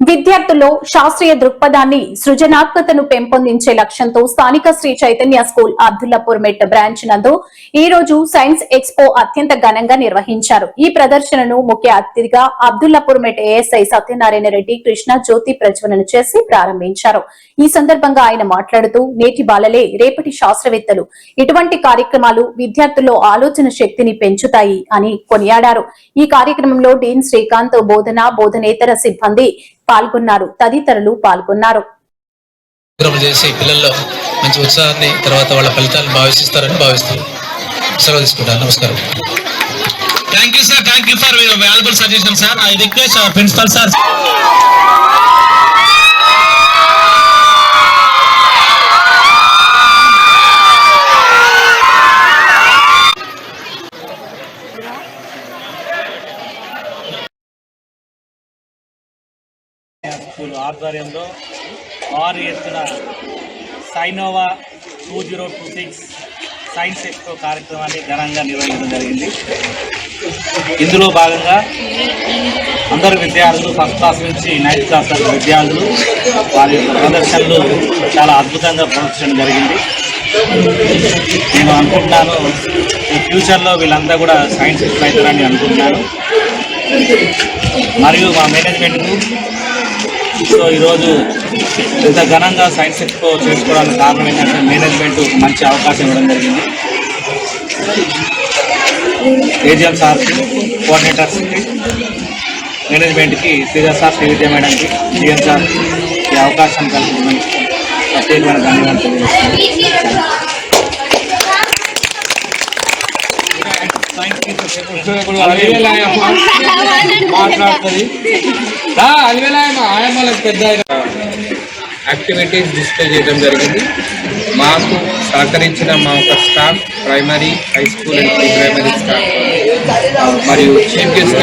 విద్యార్థుల్లో శాస్త్రీయ దృక్పథాన్ని సృజనాత్మకతను పెంపొందించే లక్ష్యంతో స్థానిక శ్రీ చైతన్య స్కూల్ అబ్దుల్లాపూర్ మెట్ బ్రాంచ్ నందు ఈ రోజు సైన్స్ ఎక్స్పో అత్యంత ఘనంగా నిర్వహించారు. ఈ ప్రదర్శనను ముఖ్య అతిథిగా అబ్దుల్లాపూర్ మెట్ ఏఎస్ఐ సత్యనారాయణ రెడ్డి కృష్ణ జ్యోతి ప్రజ్వలన చేసి ప్రారంభించారు. ఈ సందర్భంగా ఆయన మాట్లాడుతూ నేటి బాలలే రేపటి శాస్త్రవేత్తలు, ఇటువంటి కార్యక్రమాలు విద్యార్థుల్లో ఆలోచన శక్తిని పెంచుతాయి అని కొనియాడారు. ఈ కార్యక్రమంలో డీన్ శ్రీకాంత్, బోధనేతర సిబ్బంది పాల్గొన్నారు. తదితరులు పాల్గొన్నారు. పిల్లల్లో మంచి ఉత్సాహాన్ని తర్వాత వాళ్ళ ఫలితాలను భావిస్తారని భావిస్తారు. సెలవు తీసుకుంటాను. నమస్కారం. Thank you, sir. Thank you for your valuable suggestion, sir. I request our principal, sir. School ఆధ్వర్యంలో 6 ఎత్తున సైనోవా 2026 సైన్స్ ఎక్స్పో కార్యక్రమాన్ని ఘనంగా నిర్వహించడం జరిగింది. ఇందులో భాగంగా అందరు విద్యార్థులు ఫస్ట్ క్లాస్ నుంచి 9th క్లాస్ వరకు విద్యార్థులు వారి ప్రదర్శనలు చాలా అద్భుతంగా ప్రదర్శించడం జరిగింది. నేను అనుకుంటున్నాను ఫ్యూచర్లో వీళ్ళంతా కూడా సైన్స్ ఎక్స్పో అవుతారని అనుకుంటున్నాను. మరియు మా మేనేజ్మెంట్కు సో ఈరోజు ఇంత ఘనంగా సైన్స్ ఎక్స్పో చేసుకోవడానికి కారణం ఏంటంటే మేనేజ్మెంట్ మంచి అవకాశం ఇవ్వడం జరిగింది. ఏజిఎం సార్కి, కోఆర్డినేటర్స్కి, మేనేజ్మెంట్కి, శ్రీధర్ సార్, శ్రీవిద్య మేడంకి, డిఎం సార్ ఈ అవకాశం కల్పించడానికి ప్రత్యేకమైన ధన్యవాదాలు తెలియజేస్తున్నాను. మాట్లాడుతుంది పెద్ద యాక్టివిటీస్ డిస్ప్లే చేయడం జరిగింది. మాకు సహకరించిన మా ఒక staff, primary, high school and pre primary staff మరియు చీఫ్ గెస్ట్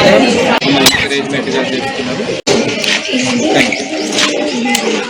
ఎంకరేజ్మెంట్గా చేస్తున్నారు. Thank you.